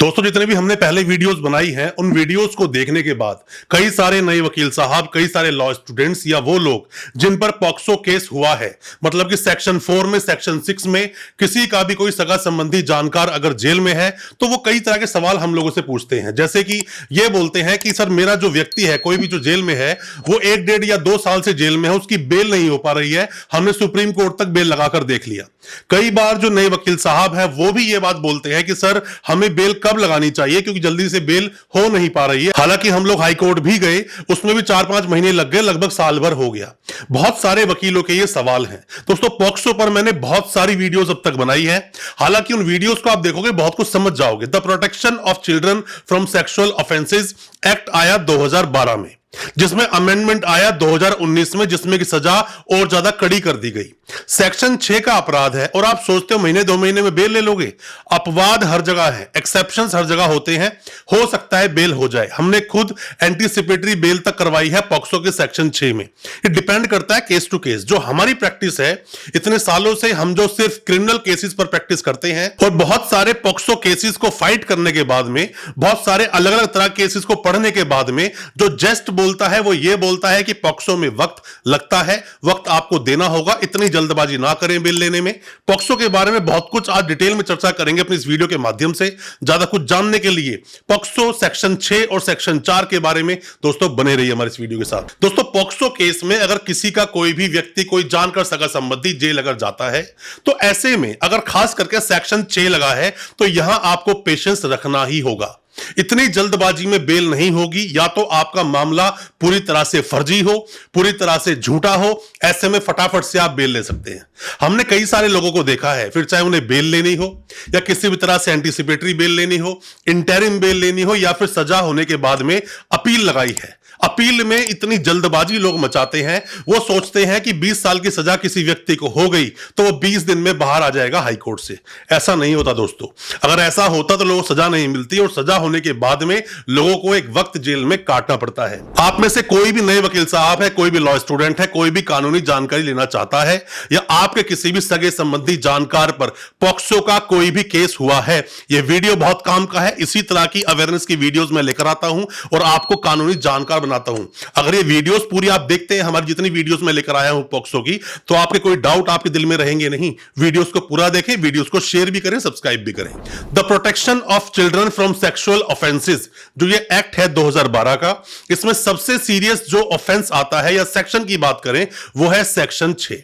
दोस्तों जितने भी हमने पहले वीडियोस बनाई हैं उन वीडियोस को देखने के बाद कई सारे नए वकील साहब, कई सारे लॉ स्टूडेंट्स या वो लोग जिन पर पॉक्सो केस हुआ है, मतलब कि सेक्शन 4 में, सेक्शन 6 में किसी का भी कोई सगा संबंधी जानकार अगर जेल में है तो वो कई तरह के सवाल हम लोगों से पूछते हैं। जैसे कि ये बोलते हैं कि सर मेरा जो व्यक्ति है, कोई भी जो जेल में है वो 1, 1.5 या 2 साल से जेल में है, उसकी बेल नहीं हो पा रही है, हमने सुप्रीम कोर्ट तक बेल लगाकर देख लिया। कई बार जो नए वकील साहब हैं वो भी ये बात बोलते हैं कि सर हमें बेल कब लगानी चाहिए क्योंकि जल्दी से बेल हो नहीं पा रही है। हालांकि हम लोग हाई कोर्ट भी गए, उसमें भी 4-5 महीने लग गए, लगभग साल भर हो गया। बहुत सारे वकीलों के ये सवाल हैं। दोस्तों पॉक्सो पर मैंने बहुत सारी वीडियोस अब तक बनाई है। हालांकि उन वीडियोस को आप देखोगे बहुत कुछ समझ जाओगे। The protection of children from sexual offences act आया 2012 में, जिसमें अमेंडमेंट आया 2019 में, जिसमें की सजा और ज्यादा कड़ी कर दी गई। सेक्शन 6 का अपराध है और आप सोचते हो महीने 2 महीने में बेल ले लोगे। अपवाद हर जगह है, एक्सेप्शंस हर जगह होते हैं, हो सकता है बेल हो जाए। हमने खुद एंटीसिपेटरी बेल तक करवाई है पॉक्सो के सेक्शन 6 में। ये डिपेंड करता है केस टू केस। जो हमारी प्रैक्टिस है, इतने सालों से हम जो सिर्फ क्रिमिनल केसेस पर प्रैक्टिस करते हैं और बहुत सारे पॉक्सो केसेस को फाइट करने के बाद में, बहुत सारे अलग अलग तरह केसेस को पढ़ने के बाद में जो जस्ट बोलता है वो ये बोलता है कि पॉक्सो में वक्त लगता है, वक्त आपको देना होगा, इतनी जल्दबाजी ना करें बिल लेने में। पॉक्सो के बारे में बहुत कुछ आज डिटेल में चर्चा करेंगे अपनी इस वीडियो के माध्यम से। ज्यादा कुछ जानने के लिए पॉक्सो सेक्शन 6 और सेक्शन 4 के बारे में दोस्तों बने रहिए हमारे इस वीडियो के साथ। दोस्तों पॉक्सो केस में अगर किसी का कोई भी व्यक्ति, कोई जानकर सगा संबंधी जेल अगर जाता है तो ऐसे में अगर खास करके सेक्शन 6 लगा है तो यहां आपको पेशेंस रखना ही होगा। इतनी जल्दबाजी में बेल नहीं होगी। या तो आपका मामला पूरी तरह से फर्जी हो, पूरी तरह से झूठा हो, ऐसे में फटाफट से आप बेल ले सकते हैं। हमने कई सारे लोगों को देखा है, फिर चाहे उन्हें बेल लेनी हो या किसी भी तरह से एंटीसिपेटरी बेल लेनी हो, इंटरिम बेल लेनी हो या फिर सजा होने के बाद में अपील लगाई है। अपील में इतनी जल्दबाजी लोग मचाते हैं, वो सोचते हैं कि 20 साल की सजा किसी व्यक्ति को हो गई तो वो 20 दिन में बाहर आ जाएगा हाई कोर्ट से। ऐसा नहीं होता दोस्तों। अगर ऐसा होता तो लोगों को सजा नहीं मिलती और सजा होने के बाद में लोगों को एक वक्त जेल में काटना पड़ता है। आप में से कोई भी नए वकील साहब है, कोई भी लॉ स्टूडेंट है, कोई भी कानूनी जानकारी लेना चाहता है या आपके किसी भी सगे संबंधी जानकार पर पॉक्सो का कोई भी केस हुआ है, यह वीडियो बहुत काम का है। इसी तरह की अवेयरनेस की वीडियोस मैं लेकर आता हूं और आपको कानूनी जानकार बनाता हूं। अगर ये वीडियोस पूरी आप देखते हैं, हमारी जितनी वीडियोस मैं लेकर आया हूं पॉक्सो की, तो आपके कोई डाउट आपके दिल में रहेंगे नहीं। वीडियोस को पूरा देखें, वीडियोस को शेयर भी करें, सब्सक्राइब भी करें। The protection of children from sexual offences, जो ये एक्ट है 2012 का, इसमें सबसे सीरियस जो ऑफेंस आता है या सेक्शन की बात करें वो है सेक्शन 6।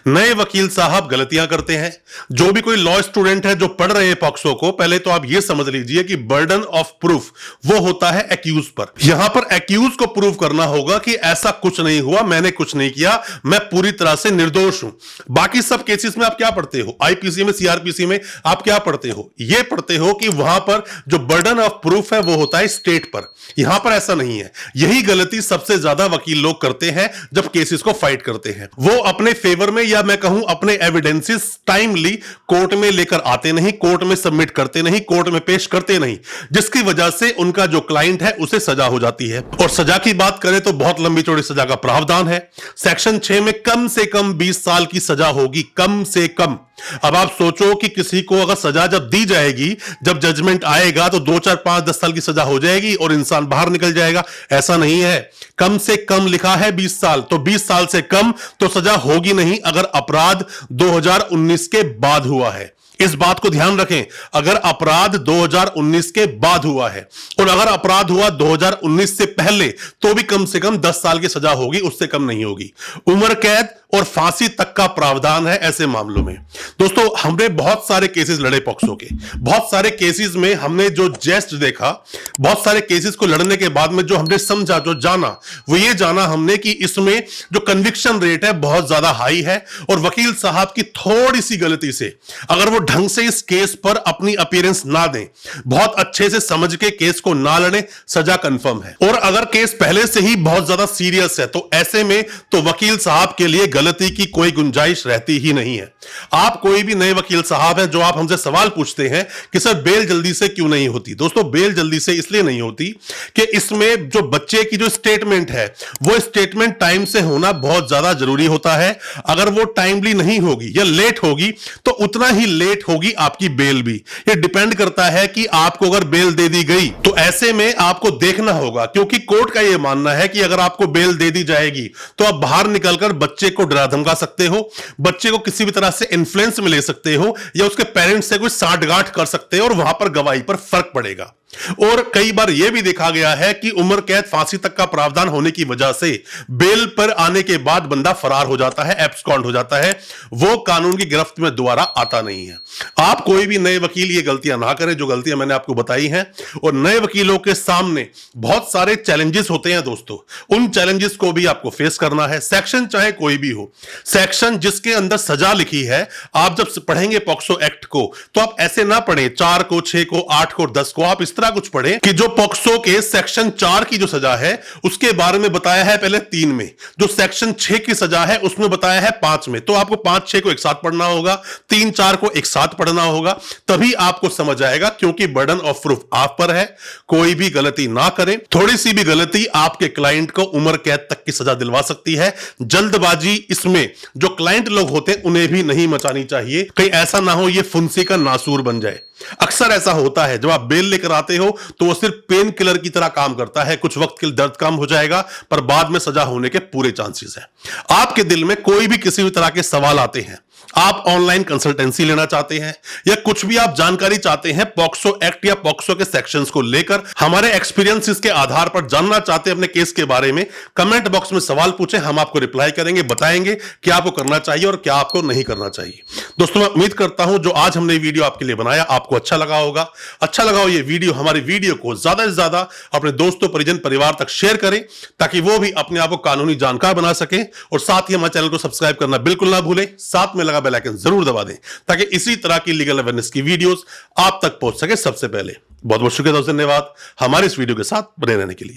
नए वकील साहब गलतियां करते हैं। जो भी कोई लॉ स्टूडेंट है जो पढ़ रहे हैं पॉक्सो को, पहले तो आप यह समझ लीजिए कि बर्डन ऑफ प्रूफ वो होता है एक्यूज पर। यहां पर एक्यूज को प्रूव करना होगा कि ऐसा कुछ नहीं हुआ, मैंने कुछ नहीं किया, मैं पूरी तरह से निर्दोष हूं। बाकी सब केसेस में आप क्या पढ़ते हो, आईपीसी में, सीआरपीसी में आप क्या पढ़ते हो, यह पढ़ते हो कि वहां पर जो बर्डन ऑफ प्रूफ है वो होता है स्टेट पर। यहां पर ऐसा नहीं है। यही गलती सबसे ज्यादा वकील लोग करते हैं जब केसेस को फाइट करते हैं। वो अपने फेवर में या मैं कहूं अपने एविडेंसेस टाइमली कोर्ट में लेकर आते नहीं, कोर्ट में सबमिट करते नहीं, कोर्ट में पेश करते नहीं, जिसकी वजह से उनका जो क्लाइंट है उसे सजा हो जाती है। और सजा की बात करें तो बहुत लंबी चौड़ी सजा का प्रावधान है। सेक्शन 6 में कम से कम 20 साल की सजा होगी, कम से कम। अब आप सोचो कि किसी को अगर सजा जब दी जाएगी, जब जजमेंट आएगा तो 2, 4, 5, 10 साल की सजा हो जाएगी और इंसान बाहर निकल जाएगा। ऐसा नहीं है। कम से कम लिखा है 20 साल, तो 20 साल से कम तो सजा होगी नहीं अगर अपराध 2019 के बाद हुआ है। इस बात को ध्यान रखें। अगर अपराध 2019 के बाद हुआ है और अगर अपराध हुआ 2019 से पहले तो भी कम से कम 10 साल की सजा होगी, उससे कम नहीं होगी। उम्र कैद और फांसी तक का प्रावधान है ऐसे मामलों में। दोस्तों हमने बहुत सारे केसेस लड़े पॉक्सो के। बहुत सारे केसेस में हमने जो जेस्ट देखा, बहुत सारे केसेस को लड़ने के बाद में जो हमने समझा, जो जाना, वो ये जाना हमने कि इसमें जो कन्विक्शन रेट है बहुत ज्यादा हाई है और वकील साहब की थोड़ी सी गलती से अगर वो ढंग से इस केस पर अपनी अपीयरेंस ना दें, बहुत अच्छे से समझ के केस को ना लड़े, सजा कंफर्म है। और अगर केस पहले से ही बहुत ज्यादा सीरियस है तो ऐसे में तो वकील साहब के लिए गलती की कोई गुंजाइश रहती ही नहीं है। आप कोई भी नए वकील साहब हैं जो आप हमसे सवाल पूछते हैं कि सर बेल जल्दी से क्यों नहीं होती। दोस्तों बेल जल्दी से इसलिए नहीं होती कि इसमें जो बच्चे की जो स्टेटमेंट है वो स्टेटमेंट टाइम से होना बहुत ज्यादा जरूरी होता है। अगर वो टाइमली नहीं होगी या लेट होगी तो उतना ही लेट होगी आपकी बेल भी। ये डिपेंड करता है कि आपको अगर बेल दे दी गई तो ऐसे में आपको देखना होगा, क्योंकि कोर्ट का यह मानना है कि अगर आपको बेल दे दी जाएगी तो आप बाहर निकलकर बच्चे को डरा धमका सकते हो, बच्चे को किसी भी तरह से इन्फ्लुएंस में ले सकते हो या उसके पेरेंट्स से कोई साठगांठ कर सकते हो और वहां पर गवाही पर फर्क पड़ेगा। और कई बार यह भी देखा गया है कि उम्र कैद फांसी तक का प्रावधान होने की वजह से बेल पर आने के बाद बंदा फरार हो जाता है, एब्सकॉन्ड हो जाता है, वो कानून की गिरफ्त में दोबारा आता नहीं है। आप कोई भी नए वकील ये गलतियां ना करें जो गलतियां मैंने आपको बताई हैं। और नए वकीलों के सामने बहुत सारे चैलेंजेस होते हैं दोस्तों, उन चैलेंजेस को भी आपको फेस करना है। सेक्शन चाहे कोई भी हो, सेक्शन जिसके अंदर सजा लिखी है, आप जब पढ़ेंगे पॉक्सो एक्ट को तो आप ऐसे ना पढ़ें 4 को, 6 को, 8 को, 10 को, आप इस तरह कुछ पढ़ें कि जो पॉक्सो के सेक्शन 4 की जो सजा है उसके बारे में बताया है पहले 3 में, जो सेक्शन 6 की सजा है उसमें बताया है 5 में। तो आपको 5, 6 को एक साथ पढ़ना होगा, 3, 4 को एक साथ पढ़ना होगा, तभी आपको समझ आएगा। क्योंकि बर्डन ऑफ प्रूफ आप पर है, कोई भी गलती ना करें। थोड़ी सी भी गलती आपके क्लाइंट को उम्र कैद तक की सजा दिलवा सकती है। जल्दबाजी इसमें जो क्लाइंट लोग होते हैं उन्हें भी नहीं मचानी चाहिए, कहीं ऐसा ना हो ये फुंसी का नासूर बन जाए। अक्सर ऐसा होता है जब आप बेल लेकर आते हो तो वो सिर्फ पेन किलर की तरह काम करता है, कुछ वक्त के लिए दर्द कम हो जाएगा पर बाद में सजा होने के पूरे चांसेस हैं। आपके दिल में कोई भी किसी भी तरह के सवाल आते हैं, आप ऑनलाइन कंसल्टेंसी लेना चाहते हैं या कुछ भी आप जानकारी चाहते हैं पॉक्सो एक्ट या पॉक्सो के सेक्शंस को लेकर, हमारे एक्सपीरियंसेस के आधार पर जानना चाहते हैं अपने केस के बारे में, कमेंट बॉक्स में सवाल पूछें, हम आपको रिप्लाई करेंगे, बताएंगे क्या आपको करना चाहिए और क्या आपको नहीं करना चाहिए। दोस्तों मैं उम्मीद करता हूं जो आज हमने वीडियो आपके लिए बनाया आपको अच्छा लगा होगा। अच्छा लगा हो ये वीडियो, हमारी वीडियो को ज्यादा से ज्यादा अपने दोस्तों, परिजन, परिवार तक शेयर करें ताकि वो भी अपने आप को कानूनी जानकार बना सके। और साथ ही हमारे चैनल को सब्सक्राइब करना बिल्कुल ना भूलें, साथ में लगा बेल आइकन जरूर दबा दें ताकि इसी तरह की लीगल अवेयरनेस की वीडियोस आप तक पहुंच सके सबसे पहले। बहुत बहुत शुक्रिया, धन्यवाद हमारे इस वीडियो के साथ बने रहने के लिए।